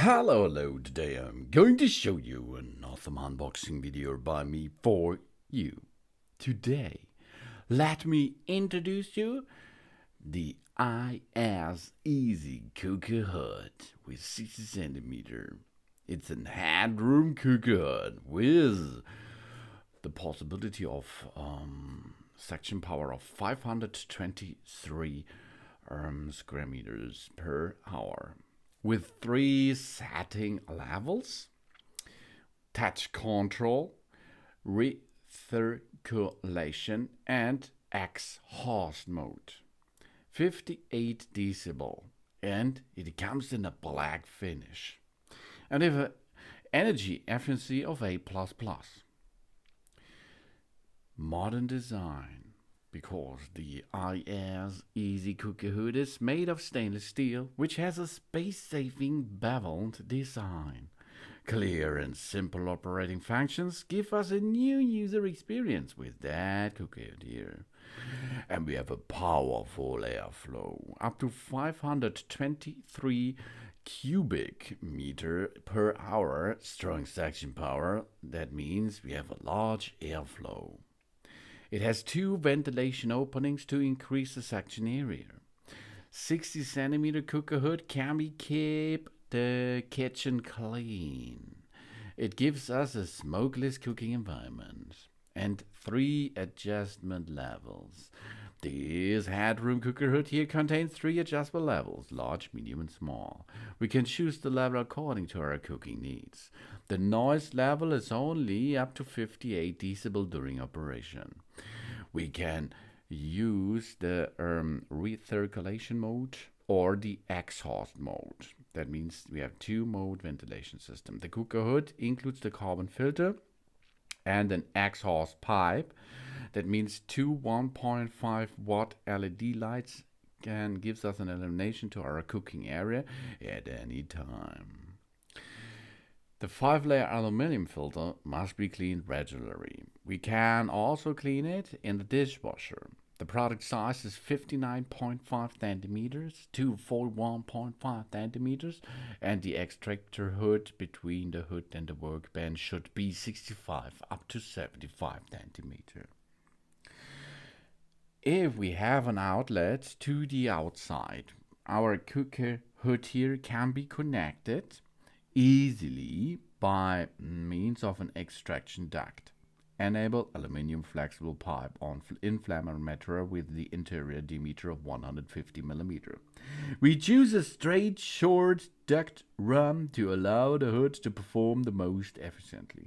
Hello, today I'm going to show you an awesome unboxing video by me for you. Today, let me introduce you the IsEasy Cooker Hood with 60 centimeter. It's an Headroom Cooker Hood with the possibility of section power of 523 square meters per hour, with 3 setting levels: touch control, recirculation, and exhaust mode. 58 decibel, and it comes in a black finish, and with an energy efficiency of A++. Modern design, because the IsEasy Cooker Hood is made of stainless steel, which has a space-saving beveled design. Clear and simple operating functions give us a new user experience with that cooker hood here. And we have a powerful airflow, up to 523 cubic meter per hour, strong suction power. That means we have a large airflow. It has 2 ventilation openings to increase the suction area. 60 centimeter cooker hood can be keep the kitchen clean. It gives us a smokeless cooking environment and 3 adjustment levels. This Headroom Cooker Hood here contains 3 adjustable levels: large, medium, and small. We can choose the level according to our cooking needs. The noise level is only up to 58 decibel during operation. We can use the recirculation mode or the exhaust mode. That means we have 2-mode ventilation system. The cooker hood includes the carbon filter and an exhaust pipe. That means 2 1.5 watt LED lights gives us an illumination to our cooking area at any time. The 5-layer aluminum filter must be cleaned regularly. We can also clean it in the dishwasher. The product size is 59.5 centimeters to 41.5 centimeters, and the extractor hood between the hood and the workbench should be 65 up to 75 centimeters. If we have an outlet to the outside, our cooker hood here can be connected easily by means of an extraction duct. Enable aluminum flexible pipe on inflammable material with the interior diameter of 150 mm. We choose a straight short duct run to allow the hood to perform the most efficiently.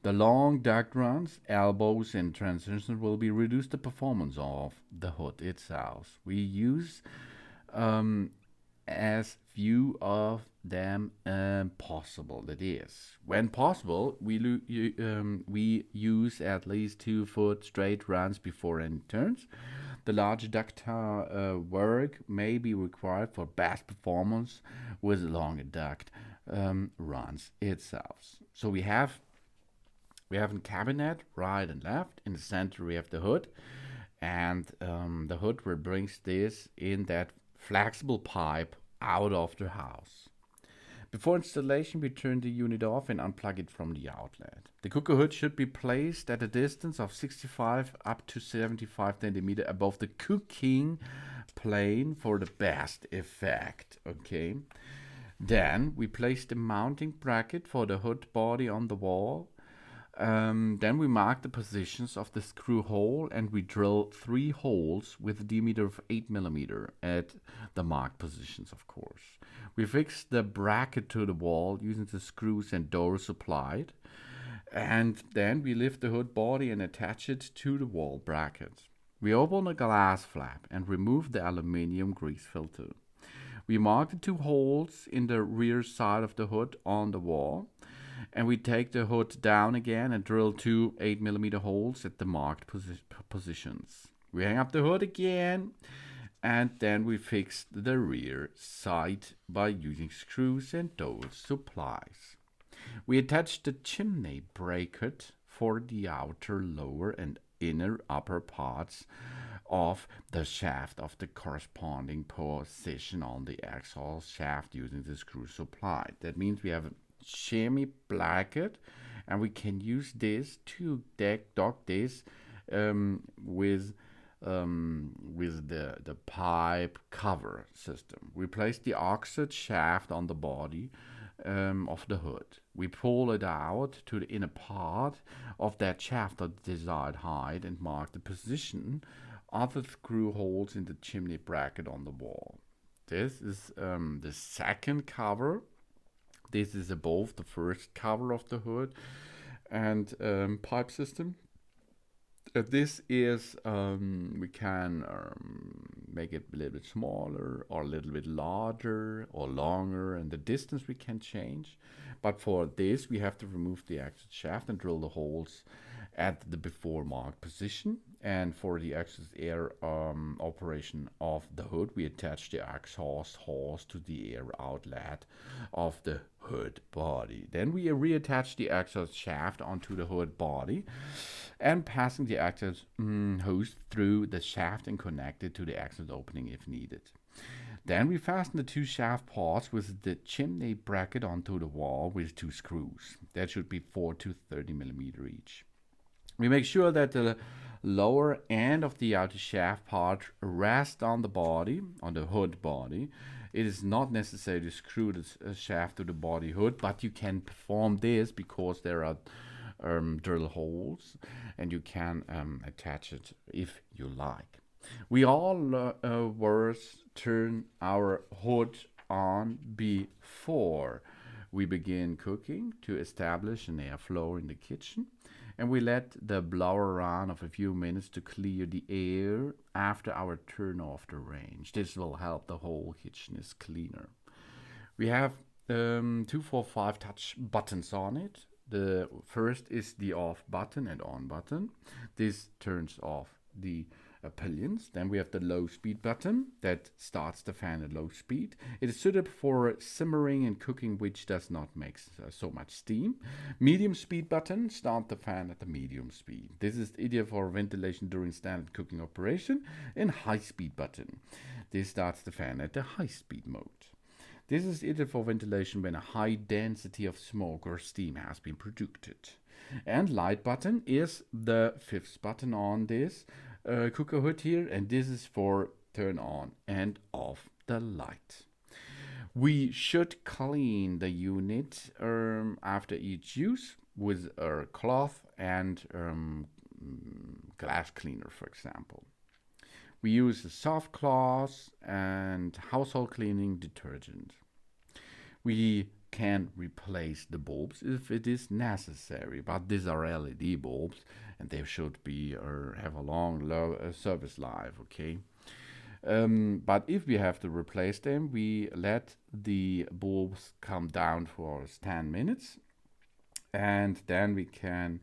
The long duct runs, elbows, and transitions will be reduce the performance of the hood itself. We use as few of them possible. That is, when possible, we use at least 2-foot straight runs before any turns. The large duct work may be required for best performance with longer duct runs itself. So we have a cabinet right and left. In the center we have the hood, and the hood will bring this in that flexible pipe out of the house. Before installation, we turn the unit off and unplug it from the outlet. The cooker hood should be placed at a distance of 65 up to 75 centimeters above the cooking plane for the best effect. Okay. Then we place the mounting bracket for the hood body on the wall. Then we mark the positions of the screw hole, and we drill 3 holes with a diameter of 8 mm at the marked positions, of course. We fix the bracket to the wall using the screws and doors supplied, and then we lift the hood body and attach it to the wall bracket. We open the glass flap and remove the aluminum grease filter. We mark the 2 holes in the rear side of the hood on the wall, and we take the hood down again and drill 2 8 mm holes at the marked positions. We hang up the hood again, and then we fix the rear side by using screws and door supplies. We attach the chimney bracket for the outer, lower, and inner upper parts of the shaft of the corresponding position on the exhaust shaft using the screw supplied. That means we have a shimmy bracket, and we can use this to dock this with the pipe cover system. We place the oxide shaft on the body of the hood. We pull it out to the inner part of that shaft at the desired height and mark the position of the screw holes in the chimney bracket on the wall. This is the second cover. This is above the first cover of the hood and pipe system. This is, we can make it a little bit smaller or a little bit larger or longer, and the distance we can change. But for this, we have to remove the exit shaft and drill the holes at the before marked position. And for the exhaust air operation of the hood, we attach the exhaust hose to the air outlet of the hood body. Then we reattach the exhaust shaft onto the hood body and passing the exhaust hose through the shaft and connect it to the exhaust opening if needed. Then we fasten the two shaft parts with the chimney bracket onto the wall with two screws. That should be 4 to 30 millimeter each. We make sure that the lower end of the outer shaft part rests on the body, on the hood body. It is not necessary to screw the shaft to the body hood, but you can perform this because there are drill holes, and you can attach it if you like. We always turn our hood on before we begin cooking to establish an airflow in the kitchen, and we let the blower run of a few minutes to clear the air after our turn off the range. This will help the whole kitchen is cleaner. We have 2, 4, 5 touch buttons on it. The first is the off button and on button. This turns off the pinions. Then we have the low speed button that starts the fan at low speed. It is suited for simmering and cooking, which does not make so much steam. Medium speed button start the fan at the medium speed. This is ideal for ventilation during standard cooking operation. And high speed button. This starts the fan at the high speed mode. This is ideal for ventilation when a high density of smoke or steam has been produced. And light button is the fifth button on this cooker hood here, and this is for turn on and off the light. We should clean the unit after each use with a cloth and glass cleaner, for example. We use a soft cloth and household cleaning detergent. We can replace the bulbs if it is necessary, but these are LED bulbs and they should be have a long service life, okay? But if we have to replace them, we let the bulbs come down for 10 minutes, and then we can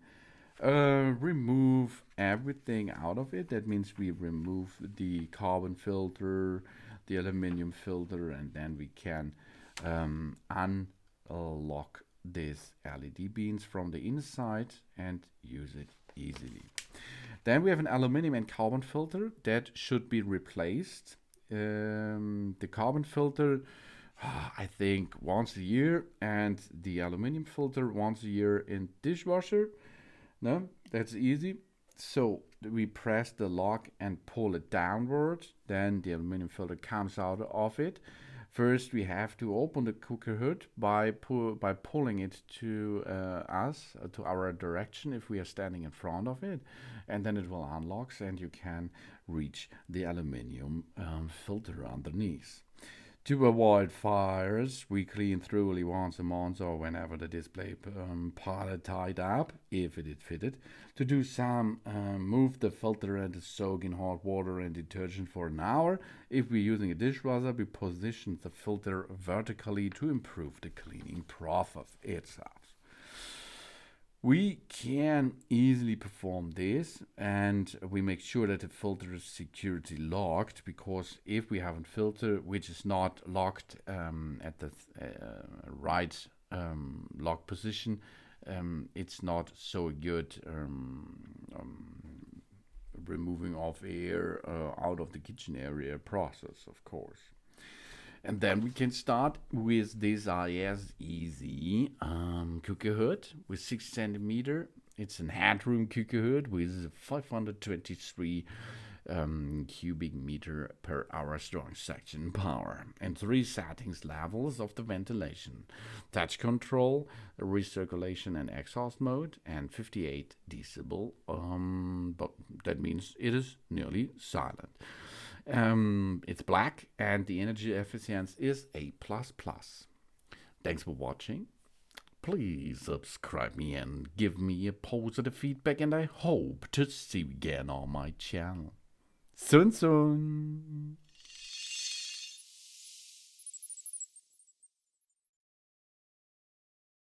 remove everything out of it. That means we remove the carbon filter, the aluminum filter, and then we can unlock these LED beans from the inside and use it easily. Then we have an aluminum and carbon filter that should be replaced. The carbon filter, I think once a year, and the aluminum filter once a year in dishwasher. No, that's easy. So we press the lock and pull it downwards. Then the aluminum filter comes out of it. First, we have to open the cooker hood by pulling it to our direction if we are standing in front of it, and then it will unlock and you can reach the aluminum filter underneath. To avoid fires, we clean thoroughly once a month or whenever the display part tied up, if it is fitted. To do some, move the filter and soak in hot water and detergent for an hour. If we're using a dishwasher, we position the filter vertically to improve the cleaning process itself. We can easily perform this, and we make sure that the filter is security locked, because if we have a filter which is not locked at the right lock position, it's not so good removing off air out of the kitchen area process, of course. And then we can start with this IsEasy cooker hood with 6 centimeter. It's an Headroom Cooker Hood with 523 cubic meter per hour strong suction power and 3 settings levels of the ventilation: touch control, recirculation and exhaust mode, and 58 decibel. But that means it is nearly silent. It's black and the energy efficiency is A++. Thanks for watching. Please subscribe me and give me a positive feedback, and I hope to see you again on my channel. Soon.